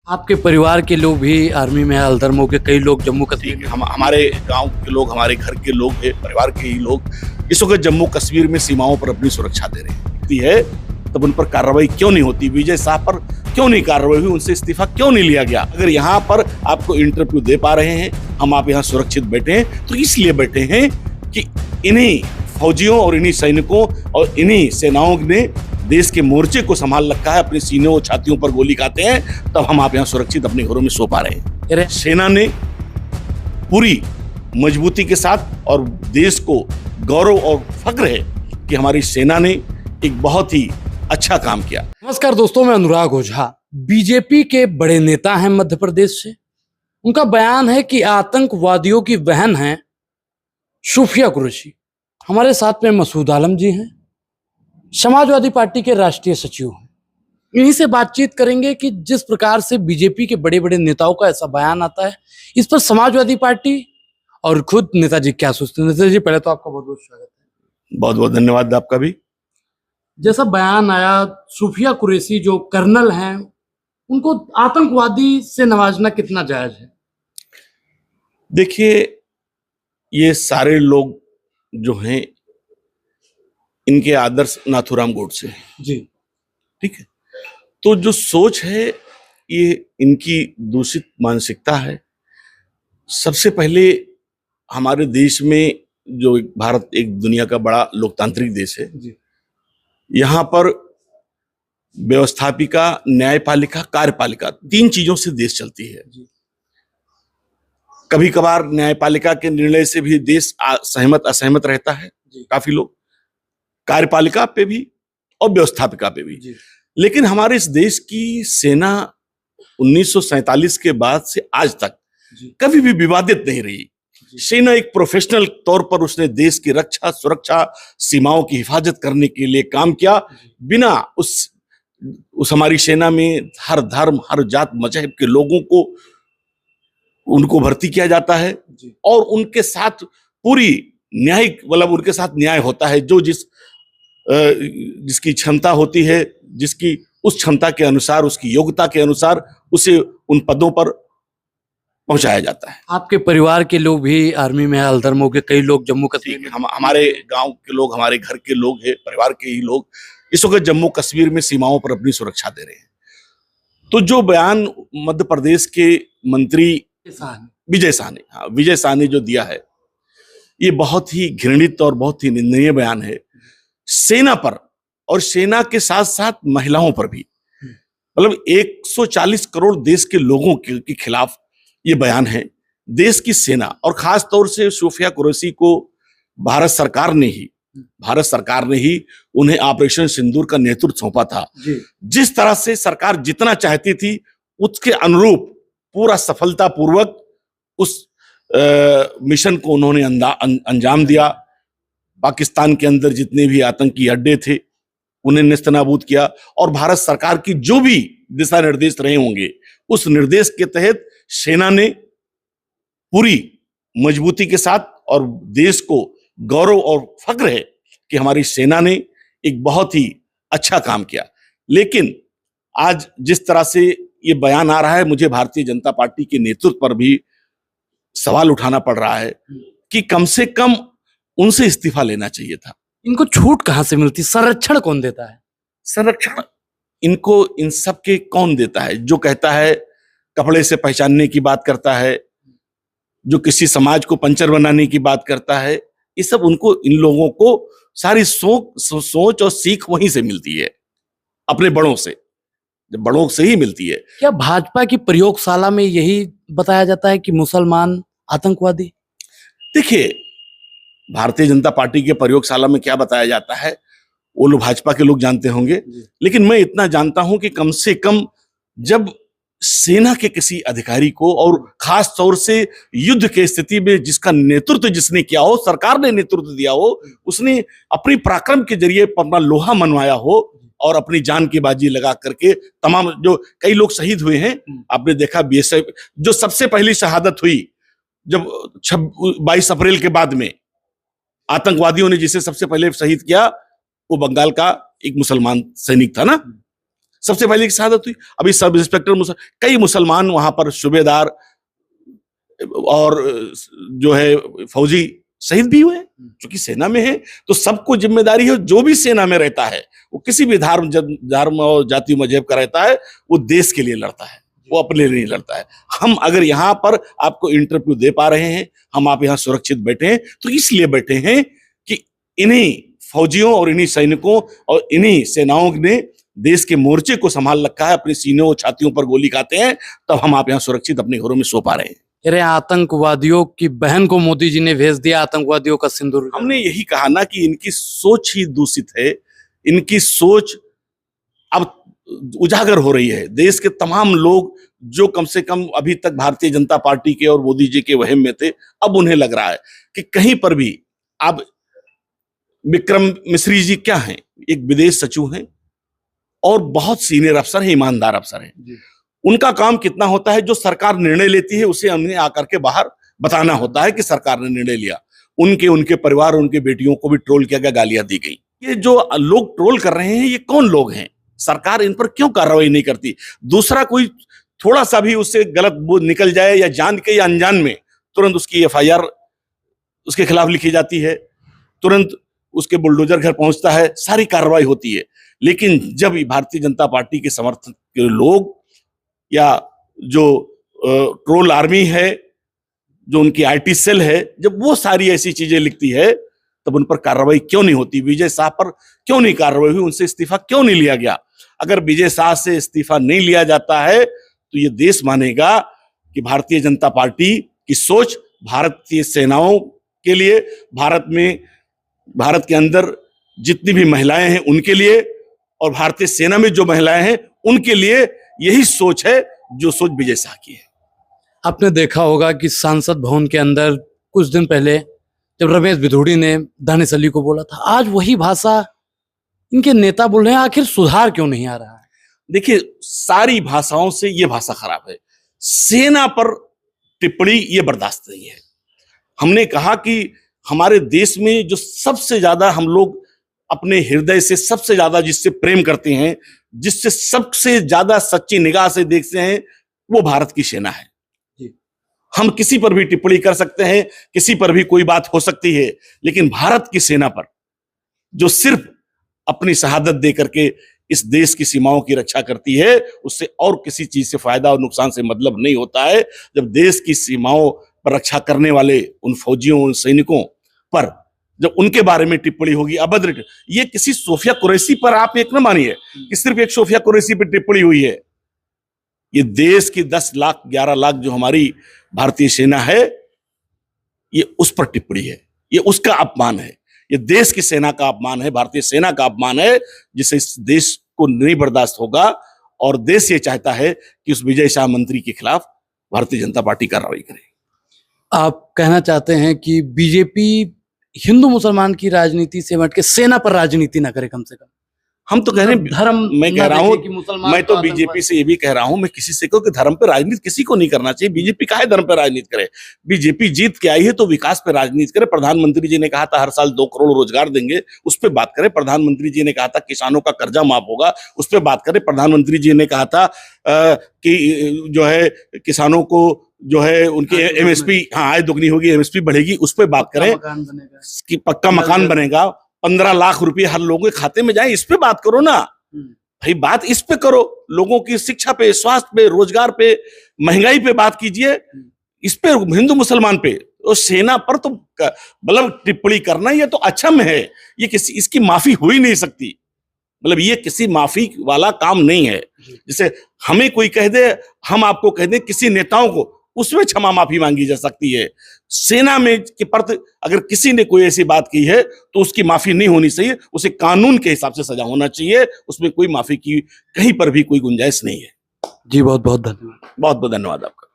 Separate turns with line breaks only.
आपके परिवार के लोग भी आर्मी में हैं, हल्दर के कई लोग जम्मू कश्मीर में।
हमारे गांव के लोग, हमारे घर के लोग, परिवार के ही लोग इस वक्त जम्मू कश्मीर में सीमाओं पर अपनी सुरक्षा दे रहे हैं। तब उन पर कार्रवाई क्यों नहीं होती? विजय शाह पर क्यों नहीं कार्रवाई हुई? उनसे इस्तीफा क्यों नहीं लिया गया? अगर यहाँ पर आपको इंटरव्यू दे पा रहे हैं, हम आप यहाँ सुरक्षित बैठे हैं, तो इसलिए बैठे हैं कि इन्हीं फौजियों और इन्हीं सैनिकों और इन्हीं सेनाओं ने देश के मोर्चे को संभाल रखा है। अपने सीनों और छातियों पर गोली खाते हैं, तब हम आप यहाँ सुरक्षित अपने घरों में सो पा रहे हैं। सेना ने पूरी मजबूती के साथ, और देश को गौरव और फक्र है कि हमारी सेना ने एक बहुत ही अच्छा काम किया।
नमस्कार दोस्तों, मैं अनुराग ओझा। बीजेपी के बड़े नेता हैं मध्य प्रदेश से। उनका बयान है कि आतंकवादियों की बहन है सूफिया कुरैशी। हमारे साथ में मसूद आलम जी हैं, समाजवादी पार्टी के राष्ट्रीय सचिव हैं। इन्हीं से बातचीत करेंगे कि जिस प्रकार से बीजेपी के बड़े बड़े नेताओं का ऐसा बयान आता है, इस पर समाजवादी पार्टी और खुद नेताजी क्या सोचते हैं। नेताजी, पहले तो आपका बहुत बहुत स्वागत है।
बहुत बहुत धन्यवाद आपका भी।
जैसा बयान आया, सूफिया कुरैशी जो कर्नल हैं, उनको आतंकवादी से नवाजना कितना जायज है?
देखिए, ये सारे लोग जो हैं, इनके आदर्श नाथूराम गोडसे
जी,
ठीक है। तो जो सोच है, ये इनकी दूषित मानसिकता है। सबसे पहले हमारे देश में, जो भारत एक दुनिया का बड़ा लोकतांत्रिक देश है
जी,
यहाँ पर व्यवस्थापिका, न्यायपालिका, कार्यपालिका, तीन चीजों से देश चलती है। कभी कभार न्यायपालिका के निर्णय से भी देश सहमत असहमत रहता है, काफी लोग, कार्यपालिका पे भी और व्यवस्थापिका पे भी। लेकिन हमारे इस देश की सेना 1947 के बाद से आज तक कभी भी विवादित नहीं रही। सेना एक प्रोफेशनल तौर पर उसने देश की रक्षा, सुरक्षा, सीमाओं की हिफाजत करने के लिए काम किया। बिना उस हमारी सेना में हर धर्म, हर जात मजहब के लोगों को उनको भर्ती किया जाता है, और उनके साथ पूरी न्यायिक, मतलब उनके साथ न्याय होता है। जो जिसकी क्षमता होती है, जिसकी उस क्षमता के अनुसार, उसकी योग्यता के अनुसार उसे उन पदों पर पहुंचाया जाता है।
आपके परिवार के लोग भी आर्मी में हैं, हल्दर के कई लोग जम्मू कश्मीर में।
हमारे गांव के लोग, हमारे घर के लोग हैं, परिवार के ही लोग इस वक्त जम्मू कश्मीर में सीमाओं पर अपनी सुरक्षा दे रहे हैं। तो जो बयान मध्य प्रदेश के मंत्री विजय शाह ने जो दिया है, ये बहुत ही घृणित और बहुत ही निंदनीय बयान है। सेना पर और सेना के साथ साथ महिलाओं पर भी, मतलब 140 करोड़ देश के लोगों के खिलाफ ये बयान है। देश की सेना और खास तौर से सूफिया कुरैशी को भारत सरकार ने ही उन्हें ऑपरेशन सिंदूर का नेतृत्व सौंपा था। जिस तरह से सरकार जितना चाहती थी, उसके अनुरूप पूरा सफलतापूर्वक उस मिशन को उन्होंने अंजाम दिया। पाकिस्तान के अंदर जितने भी आतंकी अड्डे थे, उन्हें नेस्तनाबूद किया, और भारत सरकार की जो भी दिशा निर्देश रहे होंगे, उस निर्देश के तहत सेना ने पूरी मजबूती के साथ, और देश को गौरव और फक्र है कि हमारी सेना ने एक बहुत ही अच्छा काम किया। लेकिन आज जिस तरह से ये बयान आ रहा है, मुझे भारतीय जनता पार्टी के नेतृत्व पर भी सवाल उठाना पड़ रहा है कि कम से कम उनसे इस्तीफा लेना चाहिए था।
इनको छूट कहां से मिलती? संरक्षण कौन देता है?
संरक्षण इनको इन सब के कौन देता है? जो कहता है कपड़े से पहचानने की बात करता है, जो किसी समाज को पंचर बनाने की बात करता है, ये सब उनको, इन लोगों को सारी सोच और सीख वहीं से मिलती है, अपने बड़ों से, जब बड़ों से ही मिलती है।
क्या भाजपा की प्रयोगशाला में यही बताया जाता है कि मुसलमान आतंकवादी?
देखिए, भारतीय जनता पार्टी के प्रयोगशाला में क्या बताया जाता है, वो लोग, भाजपा के लोग जानते होंगे। लेकिन मैं इतना जानता हूं कि कम से कम जब सेना के किसी अधिकारी को, और खास तौर से युद्ध के स्थिति में जिसका नेतृत्व जिसने किया हो, सरकार ने नेतृत्व दिया हो, उसने अपनी पराक्रम के जरिए अपना लोहा मनवाया हो, और अपनी जान की बाजी लगा करके तमाम, जो कई लोग शहीद हुए हैं, आपने देखा बीएसएफ जो सबसे पहली शहादत हुई जब 22 अप्रैल के बाद में आतंकवादियों ने जिसे सबसे पहले शहीद किया, वो बंगाल का एक मुसलमान सैनिक था ना। सबसे पहले की शहादत हुई। अभी सब इंस्पेक्टर कई मुसलमान वहां पर सूबेदार और जो है फौजी शहीद भी हुए, क्योंकि सेना में है तो सबको जिम्मेदारी है। जो भी सेना में रहता है वो किसी भी धर्म और जाति मजहब का रहता है, वो देश के लिए लड़ता है, वो अपने लिए नहीं लड़ता है। हम अगर यहाँ पर आपको इंटरव्यू दे पा रहे हैं, हम आप यहाँ सुरक्षित बैठे हैं, तो इसलिए बैठे हैं कि इन्हीं फौजियों और इन्हीं सैनिकों और इन्हीं सेनाओं ने देश के मोर्चे को संभाल रखा है। अपने सीनों और छातियों पर गोली खाते हैं, तब हम आप यहाँ सुरक्षित अपने घरों में सो पा रहे हैं।
अरे आतंकवादियों की बहन को मोदी जी ने भेज दिया आतंकवादियों का सिंदूर।
हमने यही कहा ना कि इनकी सोच ही दूषित है। इनकी सोच अब उजागर हो रही है। देश के तमाम लोग जो कम से कम अभी तक भारतीय जनता पार्टी के और मोदी जी के वहम में थे, अब उन्हें लग रहा है कि कहीं पर भी अब विक्रम मिश्री जी क्या हैं, एक विदेश सचिव हैं और बहुत सीनियर अफसर हैं, ईमानदार अफसर हैं। उनका काम कितना होता है, जो सरकार निर्णय लेती है उसे हमने आकर के बाहर बताना होता है कि सरकार ने निर्णय लिया। उनके परिवार, उनके बेटियों को भी ट्रोल किया गया, गालियां दी गई। ये जो लोग ट्रोल कर रहे हैं, ये कौन लोग हैं? सरकार इन पर क्यों कार्रवाई नहीं करती? दूसरा कोई थोड़ा सा भी उससे गलत बोध निकल जाए या जान के या अनजान में, तुरंत उसकी FIR उसके खिलाफ लिखी जाती है, तुरंत उसके बुलडोजर घर पहुंचता है, सारी कार्रवाई होती है। लेकिन जब भारतीय जनता पार्टी के समर्थक के लोग या जो ट्रोल आर्मी है, जो उनकी IT सेल है, जब वो सारी ऐसी चीजें लिखती है, तब उन पर कार्रवाई क्यों नहीं होती? विजय शाह पर क्यों नहीं कार्रवाई हुई? उनसे इस्तीफा क्यों नहीं लिया गया? अगर विजय शाह से इस्तीफा नहीं लिया जाता है तो ये देश मानेगा कि भारतीय जनता पार्टी की सोच भारतीय सेनाओं के लिए, भारत के अंदर जितनी भी महिलाएं हैं उनके लिए, और भारतीय सेना में जो महिलाएं हैं उनके लिए यही सोच है, जो सोच विजय शाह की है।
आपने देखा होगा कि सांसद भवन के अंदर कुछ दिन पहले जब रमेश भिदोड़ी ने दानिश अली को बोला था, आज वही भाषा इनके नेता बोल रहे हैं। आखिर सुधार क्यों नहीं आ रहा है?
देखिए, सारी भाषाओं से ये भाषा खराब है। सेना पर टिप्पणी ये बर्दाश्त नहीं है। हमने कहा कि हमारे देश में जो सबसे ज्यादा हम लोग अपने हृदय से सबसे ज्यादा जिससे प्रेम करते हैं, जिससे सबसे ज्यादा सच्ची निगाह से देखते हैं, वो भारत की सेना है। हम किसी पर भी टिप्पणी कर सकते हैं, किसी पर भी कोई बात हो सकती है, लेकिन भारत की सेना पर, जो सिर्फ अपनी शहादत दे करके इस देश की सीमाओं की रक्षा करती है, उससे और किसी चीज से फायदा और नुकसान से मतलब नहीं होता है। जब देश की सीमाओं पर रक्षा करने वाले उन फौजियों, उन सैनिकों पर जब उनके बारे में टिप्पणी होगी अभद्र, ये किसी सोफिया कुरैशी पर आप एक न मानिए कि सिर्फ एक सोफिया कुरैशी पर टिप्पणी हुई है। ये देश की 10 लाख 11 लाख जो हमारी भारतीय सेना है, ये उस पर टिप्पणी है, ये उसका अपमान है, ये देश की सेना का अपमान है, भारतीय सेना का अपमान है, जिसे इस देश को नहीं बर्दाश्त होगा। और देश ये चाहता है कि उस विजय शाह मंत्री के खिलाफ भारतीय जनता पार्टी कार्रवाई करे।
आप कहना चाहते हैं कि बीजेपी हिंदू मुसलमान की राजनीति से हट के सेना पर राजनीति ना करे? कम से कम
हम तो कह रहे हैं
धर्म,
मैं कह रहा हूं, मैं तो बीजेपी से ये भी कह रहा हूं, मैं किसी से कहूं कि धर्म पे राजनीति किसी को नहीं करना चाहिए। बीजेपी काहे धर्म पे राजनीति करे? बीजेपी जीत के आई है तो विकास पे राजनीति करे। प्रधानमंत्री जी ने कहा था हर साल 2 करोड़ रोजगार देंगे, उस पर बात करें। प्रधानमंत्री जी ने कहा था किसानों का कर्जा माफ होगा, उस पर बात करें। प्रधानमंत्री जी ने कहा था कि जो है किसानों को जो है उनके MSP, आय दुगनी होगी, MSP बढ़ेगी, उस पर बात करें कि पक्का मकान बनेगा, 15 लाख रुपए हर लोगों के खाते में जाए, इस पे बात करो ना भाई। बात इस पे करो, लोगों की शिक्षा पे, स्वास्थ्य पे, रोजगार पे, महंगाई पे बात कीजिए। इस पे हिंदू मुसलमान पे और सेना पर तो मतलब टिप्पणी करना ये तो अक्षम है। ये किसी इसकी माफी हो ही नहीं सकती। मतलब ये किसी माफी वाला काम नहीं है। जैसे हमें कोई कह दे, हम आपको कह दें, किसी नेताओं को, उसमें क्षमा माफी मांगी जा सकती है। सेना में के प्रति अगर किसी ने कोई ऐसी बात की है तो उसकी माफी नहीं होनी चाहिए, उसे कानून के हिसाब से सजा होना चाहिए। उसमें कोई माफी की कहीं पर भी कोई गुंजाइश नहीं है।
जी बहुत बहुत धन्यवाद।
बहुत बहुत धन्यवाद आपका।